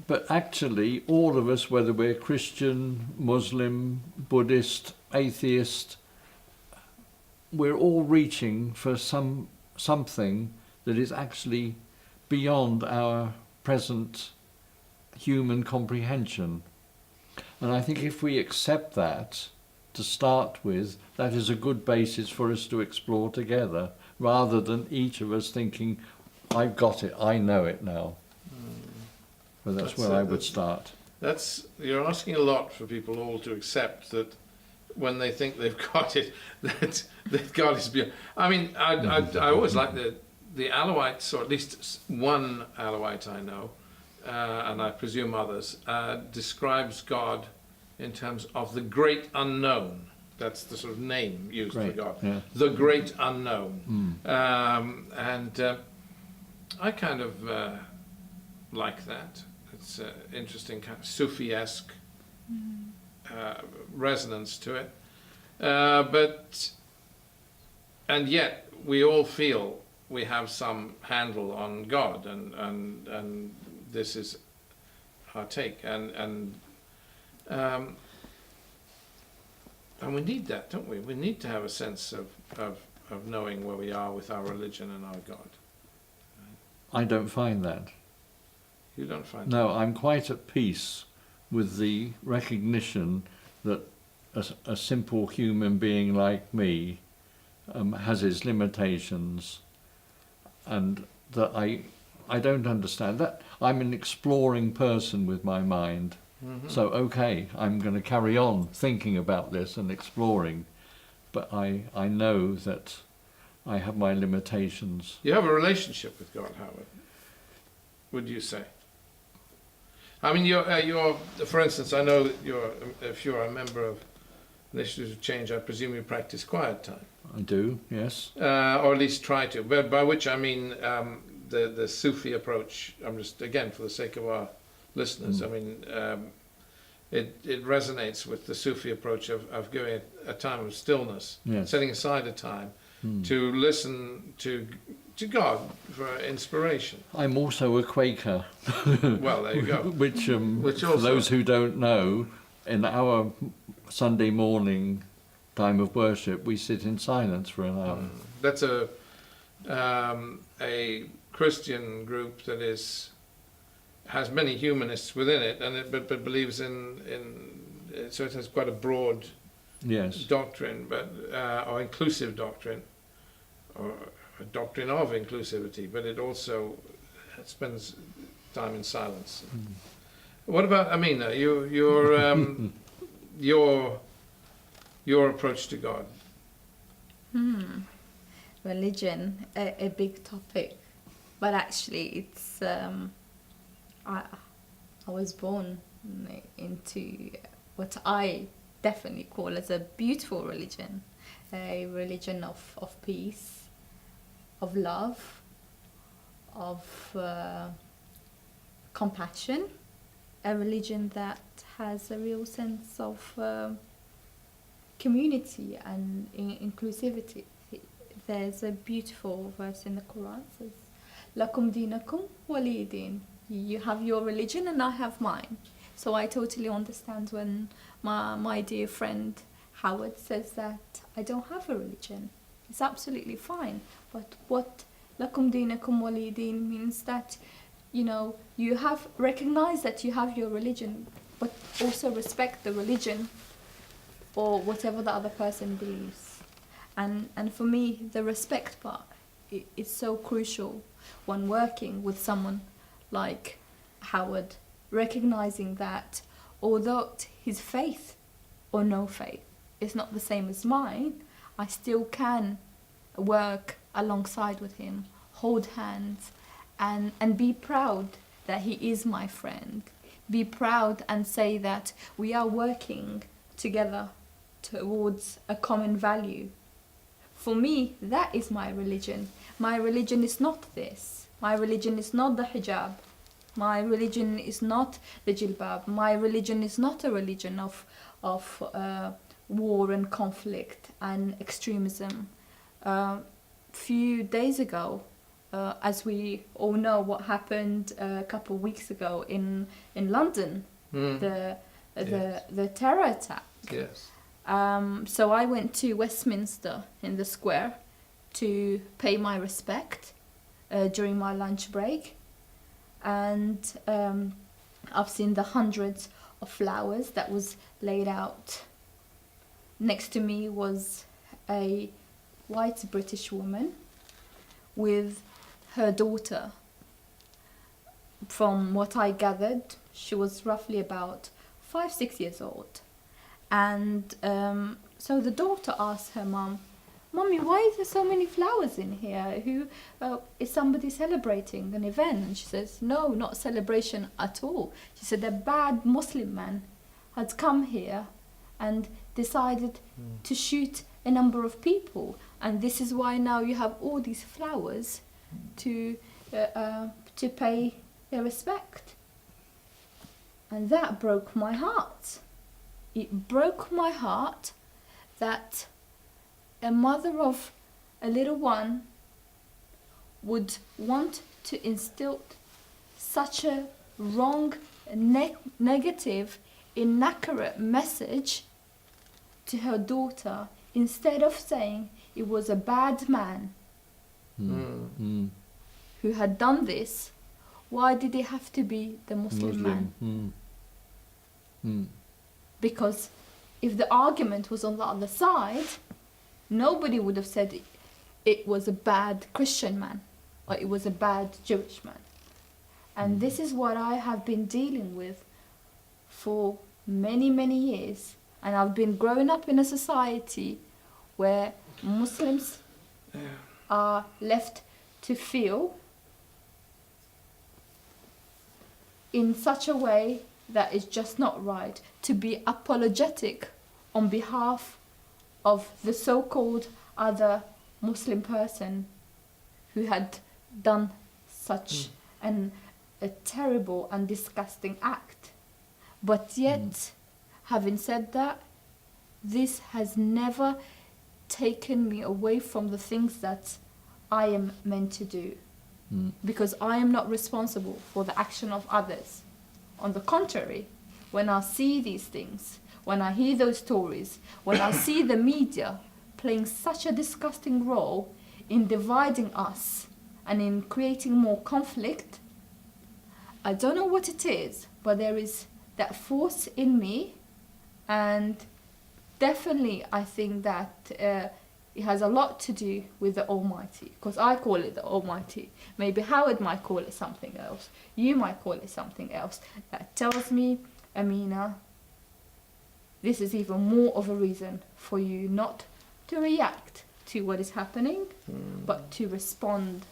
Speaker 2: But actually, all of us, whether we're Christian, Muslim, Buddhist, atheist, we're all reaching for something that is actually beyond our present human comprehension. And I think if we accept that to start with, that is a good basis for us to explore together, rather than each of us thinking, I've got it, I know it now. But that's where I would start.
Speaker 1: You're asking a lot for people all to accept that when they think they've got it, that God is beyond. I mean, I always like the Alawites, or at least one Alawite I know, and I presume others, describes God in terms of the great unknown. That's the sort of name used for God. Yeah. The great unknown. And I kind of like that. It's an interesting kind of Sufi-esque resonance to it. And yet we all feel we have some handle on God, and this is our take, and we need that, don't we? We need to have a sense of knowing where we are with our religion and our God.
Speaker 2: I don't find that.
Speaker 1: You don't find
Speaker 2: that? No, I'm quite at peace with the recognition that a simple human being like me has its limitations, and that I don't understand that. I'm an exploring person with my mind. So okay, I'm going to carry on thinking about this and exploring, but I know that I have my limitations.
Speaker 1: You have a relationship with God, Howard, would you say? I mean, you're for instance, I know that if you're a member of Initiatives of Change, I presume you practice quiet time.
Speaker 2: I do, yes.
Speaker 1: Or at least try to, but by which I mean the Sufi approach. I'm just, again, for the sake of our listeners, I mean, it resonates with the Sufi approach of giving a time of stillness,
Speaker 2: Yes.
Speaker 1: setting aside a time to listen to God for inspiration.
Speaker 2: I'm also a Quaker.
Speaker 1: Well, there you go.
Speaker 2: Which
Speaker 1: Which
Speaker 2: for
Speaker 1: also-
Speaker 2: those who don't know, in our Sunday morning time of worship, we sit in silence for an hour.
Speaker 1: That's a Christian group that has many humanists within it, and but believes in so it has quite a broad
Speaker 2: Yes.
Speaker 1: doctrine, but or inclusive doctrine, or a doctrine of inclusivity, but it also spends time in silence. What about Amina? Your approach to God?
Speaker 3: Religion, a big topic, but actually it's I was born into what I definitely call as a beautiful religion, a religion of peace, of love, of compassion, a religion that has a real sense of community and inclusivity. There's a beautiful verse in the Quran that says, "Lakum dinakum waliya din." You have your religion and I have mine. So I totally understand when my dear friend Howard says that I don't have a religion. It's absolutely fine. But what lakum dinakum waliya din means that, you know, you have recognized that you have your religion, but also respect the religion or whatever the other person believes. And for me, the respect part is so crucial when working with someone like Howard, recognizing that although his faith or no faith is not the same as mine, I still can work alongside with him, hold hands, and be proud that he is my friend. Be proud and say that we are working together towards a common value. For me, that is my religion. My religion is not this. My religion is not the hijab. My religion is not the jilbab. My religion is not a religion of war and conflict and extremism. Few days ago, as we all know what happened a couple of weeks ago in London, the terror attack.
Speaker 1: Yes.
Speaker 3: So I went to Westminster in the square to pay my respect during my lunch break, and I've seen the hundreds of flowers that was laid out. Next to me was a white British woman with her daughter. From what I gathered, she was roughly about 5-6 years old. And so the daughter asked her mum, "Mummy, why is there so many flowers in here? Is somebody celebrating an event?" And she says, "No, not celebration at all." She said a bad Muslim man had come here and decided to shoot a number of people, and this is why now you have all these flowers to pay their respect. And that broke my heart. It broke my heart that a mother of a little one would want to instill such a wrong, negative, inaccurate message to her daughter, instead of saying it was a bad man who had done this. Why did it have to be the Muslim man? Because if the argument was on the other side, nobody would have said it was a bad Christian man or it was a bad Jewish man. And this is what I have been dealing with for many, many years. And I've been growing up in a society where Muslims are left to feel in such a way that is just not right, to be apologetic on behalf of the so-called other Muslim person who had done such a terrible and disgusting act. But yet, having said that, this has never taken me away from the things that I am meant to do. Because I am not responsible for the action of others. On the contrary, when I see these things, when I hear those stories, when I see the media playing such a disgusting role in dividing us and in creating more conflict, I don't know what it is, but there is that force in me, and definitely I think that it has a lot to do with the Almighty, because I call it the Almighty. Maybe Howard might call it something else. You might call it something else. That tells me, Amina, this is even more of a reason for you not to react to what is happening, but to respond.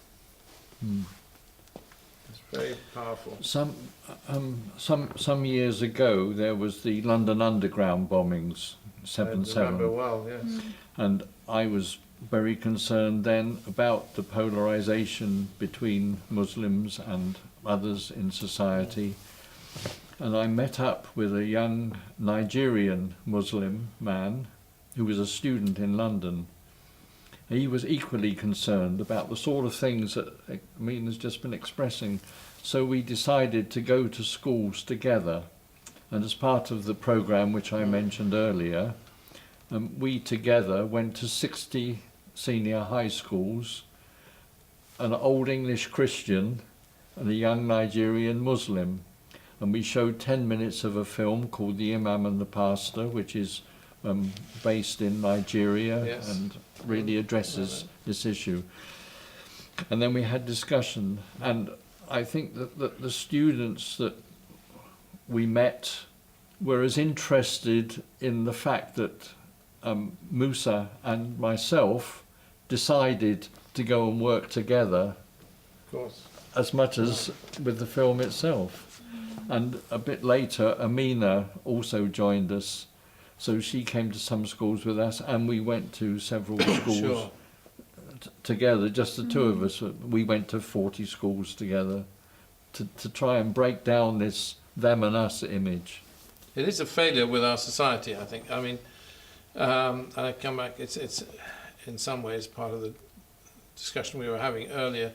Speaker 1: It's very powerful.
Speaker 2: Some years ago, there was the London Underground bombings,
Speaker 1: I remember
Speaker 2: 7/7.
Speaker 1: well, yes.
Speaker 2: And I was very concerned then about the polarization between Muslims and others in society. And I met up with a young Nigerian Muslim man who was a student in London. He was equally concerned about the sort of things that Amina's just been expressing. So we decided to go to schools together. And as part of the program which I mentioned earlier, we together went to 60 senior high schools, an old English Christian and a young Nigerian Muslim. And we showed 10 minutes of a film called The Imam and the Pastor, which is based in Nigeria,
Speaker 1: Yes.
Speaker 2: and really addresses this issue. And then we had discussion, and I think that the students that we met were as interested in the fact that Musa and myself decided to go and work together
Speaker 1: Of course.
Speaker 2: as much as with the film itself. And a bit later, Amina also joined us. So she came to some schools with us, and we went to several schools
Speaker 1: Sure.
Speaker 2: together, just the two of us. We went to 40 schools together to try and break down this them and us image.
Speaker 1: It is a failure with our society, I think. I mean, and I come back, it's in some ways part of the discussion we were having earlier.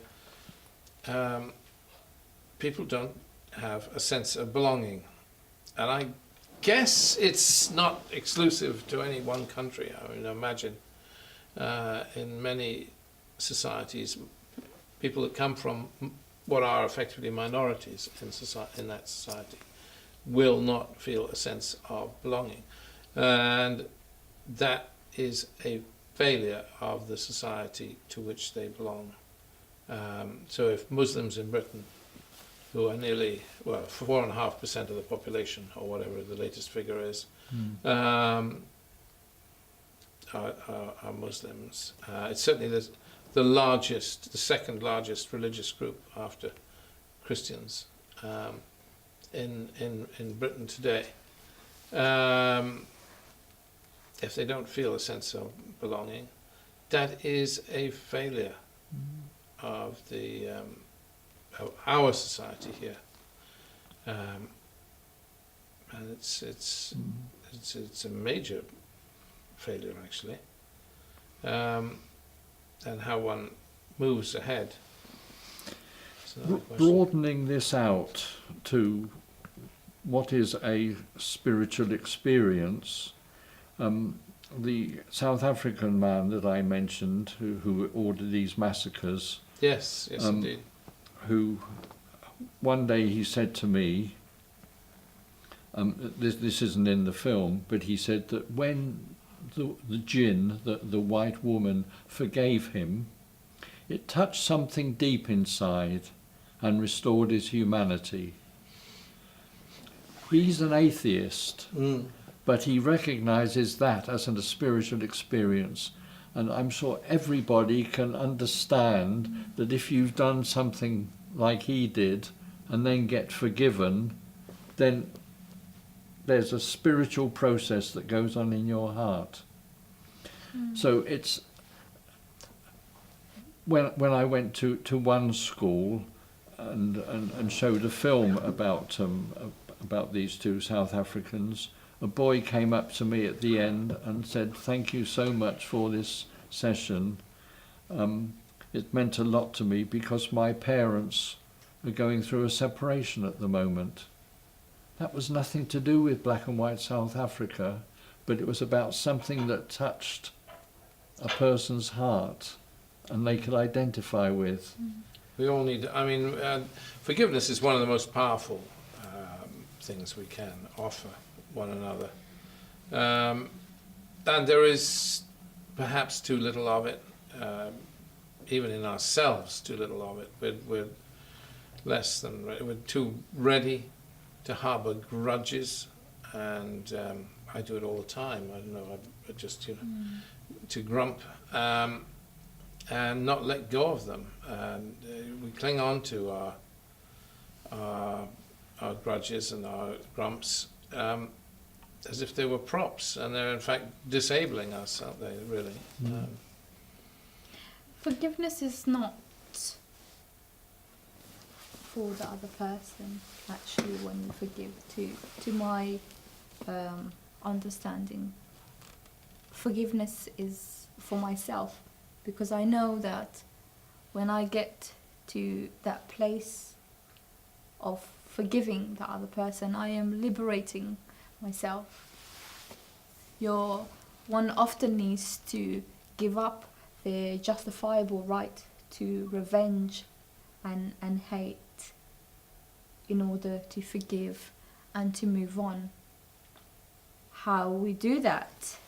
Speaker 1: People don't have a sense of belonging. And I guess it's not exclusive to any one country. I mean, imagine in many societies, people that come from what are effectively minorities in that society will not feel a sense of belonging. And that is a failure of the society to which they belong. So if Muslims in Britain, who are nearly, 4.5% of the population, or whatever the latest figure is, are Muslims, it's certainly the second largest religious group after Christians in Britain today. If they don't feel a sense of belonging, that is a failure of the of our society here, and it's a major failure actually, and how one moves ahead.
Speaker 2: Broadening this out to what is a spiritual experience, the South African man that I mentioned who ordered these massacres,
Speaker 1: Yes, indeed.
Speaker 2: who one day he said to me, this isn't in the film, but he said that when the jinn, the white woman, forgave him, it touched something deep inside and restored his humanity. He's an atheist, but he recognizes that as a spiritual experience. And I'm sure everybody can understand that if you've done something like he did and then get forgiven, then there's a spiritual process that goes on in your heart. So it's when I went to one school, and showed a film about these two South Africans. A boy came up to me at the end and said, "Thank you so much for this session. It meant a lot to me because my parents are going through a separation at the moment." That was nothing to do with black and white South Africa, but it was about something that touched a person's heart and they could identify with.
Speaker 1: We all need, forgiveness is one of the most powerful things we can offer one another. And there is perhaps too little of it, even in ourselves, too little of it. We're less than, we're too ready to harbour grudges, and I do it all the time. I don't know, I just, to grump and not let go of them. And we cling on to our grudges and our grumps as if they were props, and they're in fact disabling us, aren't they, really?
Speaker 3: Forgiveness is not for the other person, actually, when you forgive. To my understanding, forgiveness is for myself, because I know that when I get to that place of forgiving the other person, I am liberating myself. One often needs to give up the justifiable right to revenge and hate in order to forgive and to move on. How we do that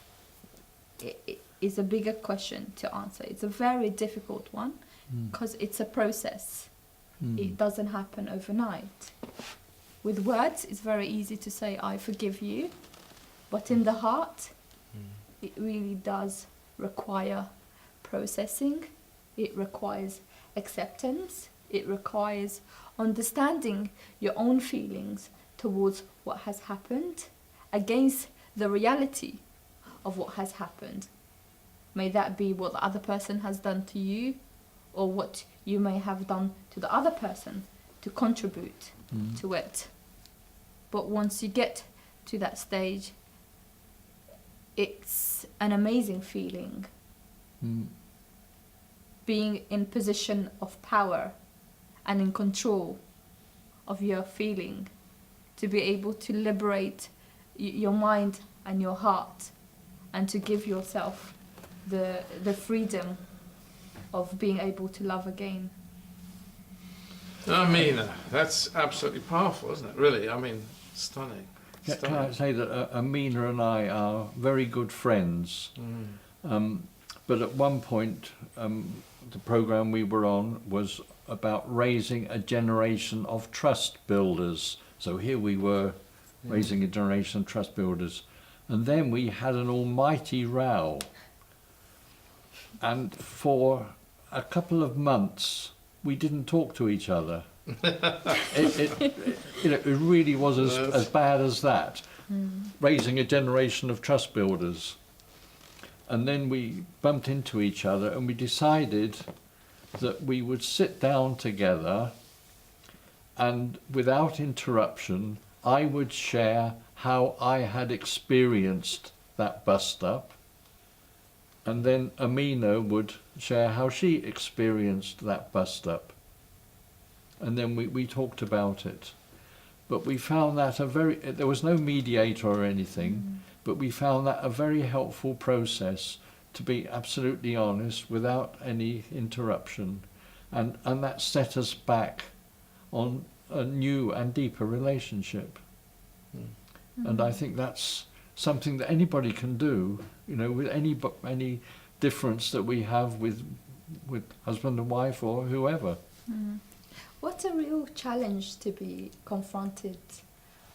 Speaker 3: it is a bigger question to answer. It's a very difficult one because it's a process. It doesn't happen overnight. With words, it's very easy to say, "I forgive you," but in the heart, it really does require processing. It requires acceptance. It requires understanding your own feelings towards what has happened against the reality of what has happened. May that be what the other person has done to you, or what you may have done to the other person to contribute to it. But once you get to that stage, it's an amazing feeling. Being in position of power and in control of your feeling, to be able to liberate your mind and your heart, and to give yourself the freedom of being able to love again.
Speaker 1: Amina, that's absolutely powerful, isn't it? Really, I mean, stunning.
Speaker 2: Can I say that Amina and I are very good friends, but at one point the programme we were on was about raising a generation of trust builders. So here we were, raising a generation of trust builders, and then we had an almighty row, and for a couple of months we didn't talk to each other. It really was as bad as that. Raising a generation of trust builders. And then we bumped into each other and we decided that we would sit down together, and without interruption I would share how I had experienced that bust up, and then Amina would share how she experienced that bust up. And then we talked about it. But we found that there was no mediator or anything, but we found that a very helpful process to be absolutely honest without any interruption. And that set us back on a new and deeper relationship. And I think that's something that anybody can do, with any difference that we have with husband and wife or whoever.
Speaker 3: What a real challenge to be confronted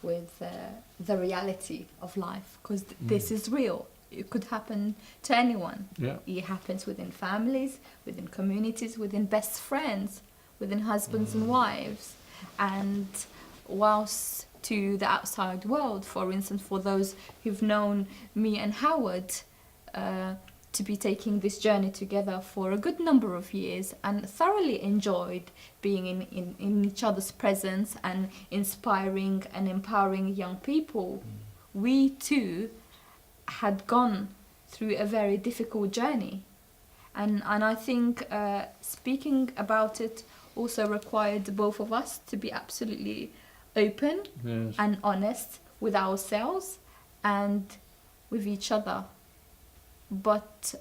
Speaker 3: with the reality of life, because this is real. It could happen to anyone.
Speaker 2: Yeah.
Speaker 3: It happens within families, within communities, within best friends, within husbands and wives. And whilst to the outside world, for instance, for those who've known me and Howard, to be taking this journey together for a good number of years and thoroughly enjoyed being in each other's presence and inspiring and empowering young people. We too had gone through a very difficult journey. And I think speaking about it also required both of us to be absolutely open
Speaker 2: Yes.
Speaker 3: and honest with ourselves and with each other. But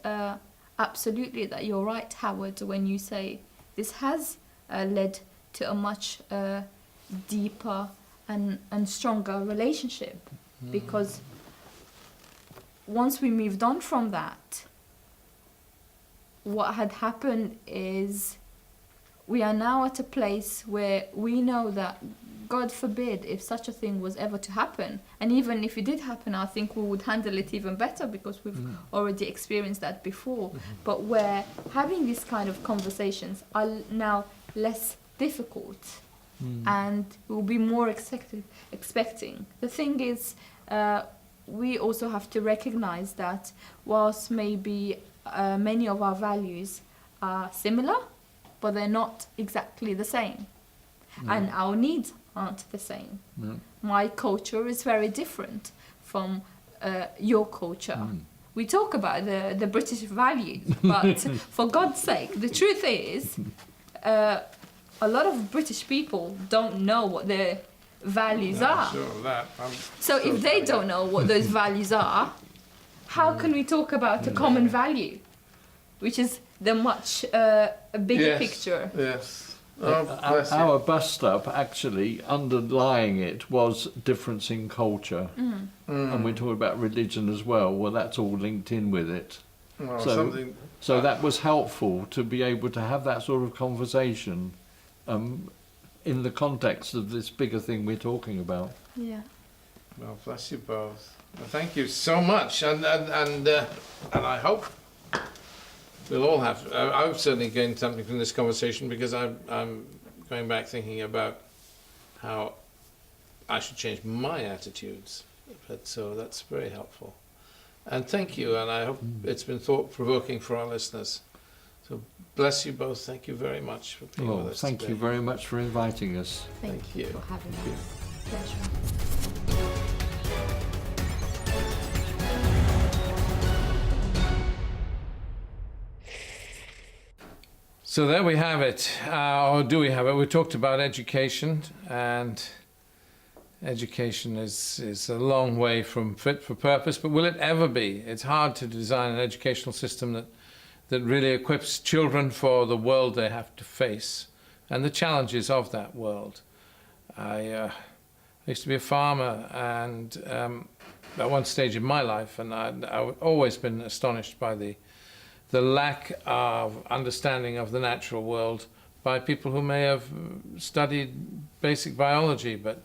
Speaker 3: absolutely that you're right, Howard, when you say this has led to a much deeper and stronger relationship. Because once we moved on from that, what had happened is we are now at a place where we know that, God forbid, if such a thing was ever to happen, and even if it did happen, I think we would handle it even better because we've already experienced that before. But where having these kind of conversations are now less difficult and we'll be more expecting. The thing is, we also have to recognize that whilst maybe many of our values are similar, but they're not exactly the same. And our needs aren't the same. My culture is very different from your culture. We talk about the British values, but for God's sake, the truth is a lot of British people don't know what their values are.
Speaker 1: Sure of that.
Speaker 3: So if they don't know what those values are, how can we talk about a common value, which is the much bigger picture?
Speaker 1: Yes. Oh, bless you.
Speaker 2: Our bus stop, actually, underlying it was difference in culture. And we're talking about religion as well. Well, that's all linked in with it.
Speaker 1: Well,
Speaker 2: So-
Speaker 1: something.
Speaker 2: So that was helpful to be able to have that sort of conversation in the context of this bigger thing we're talking about.
Speaker 3: Yeah.
Speaker 1: Well, bless you both. Well, thank you so much, and I hope we'll all have. I've certainly gained something from this conversation because I'm going back thinking about how I should change my attitudes. But so that's very helpful, and thank you. And I hope it's been thought-provoking for our listeners. So bless you both. Thank you very much for being with
Speaker 2: Well,
Speaker 1: us
Speaker 2: thank
Speaker 1: today.
Speaker 2: you very much for inviting us.
Speaker 3: Thank
Speaker 1: Thank
Speaker 3: you
Speaker 1: you.
Speaker 3: for having
Speaker 2: Thank you.
Speaker 3: us. Pleasure.
Speaker 1: So there we have it, or do we have it? We talked about education, and education is a long way from fit for purpose, but will it ever be? It's hard to design an educational system that really equips children for the world they have to face and the challenges of that world. I used to be a farmer, and at one stage in my life, and I've always been astonished by the lack of understanding of the natural world by people who may have studied basic biology, but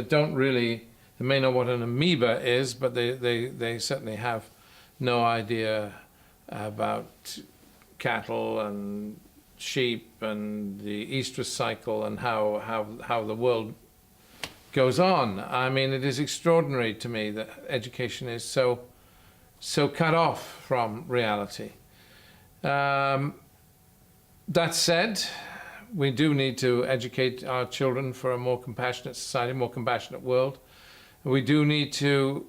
Speaker 1: don't really, they may know what an amoeba is, but they certainly have no idea about cattle and sheep and the estrus cycle and how the world goes on. I mean, it is extraordinary to me that education is so cut off from reality. That said, we do need to educate our children for a more compassionate society, more compassionate world. We do need to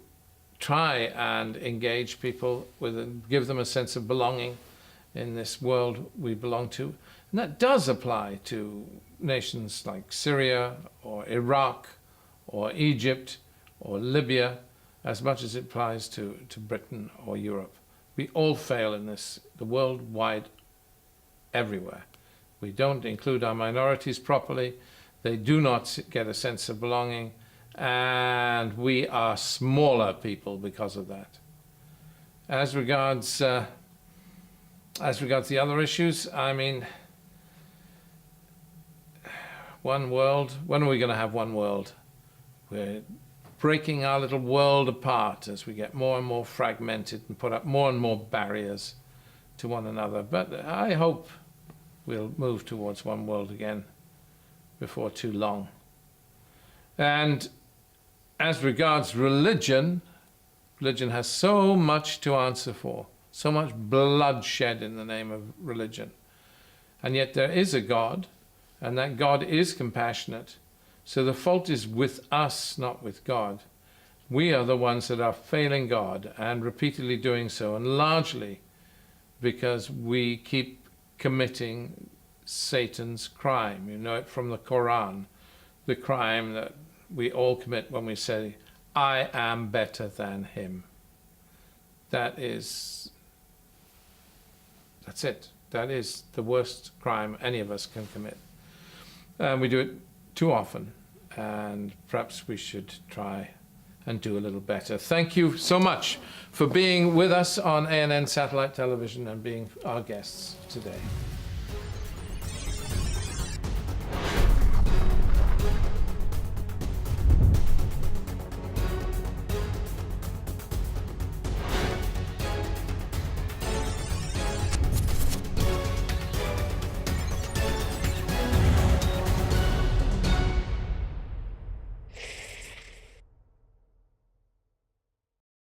Speaker 1: try and engage people give them a sense of belonging in this world we belong to. And that does apply to nations like Syria or Iraq or Egypt or Libya as much as it applies to Britain or Europe. We all fail in this, the worldwide, everywhere. We don't include our minorities properly. They do not get a sense of belonging, and we are smaller people because of that. As regards the other issues, I mean, one world. When are we going to have one world? We're breaking our little world apart as we get more and more fragmented and put up more and more barriers to one another. But I hope we'll move towards one world again before too long. And as regards religion, religion has so much to answer for, so much bloodshed in the name of religion. And yet there is a God, and that God is compassionate. So the fault is with us, not with God. We are the ones that are failing God and repeatedly doing so, and largely because we keep committing Satan's crime. You know it from the Quran, the crime that we all commit when we say, I am better than him. That's it. That is the worst crime any of us can commit. And we do it too often, and perhaps we should try and do a little better. Thank you so much for being with us on ANN Satellite Television and being our guests today.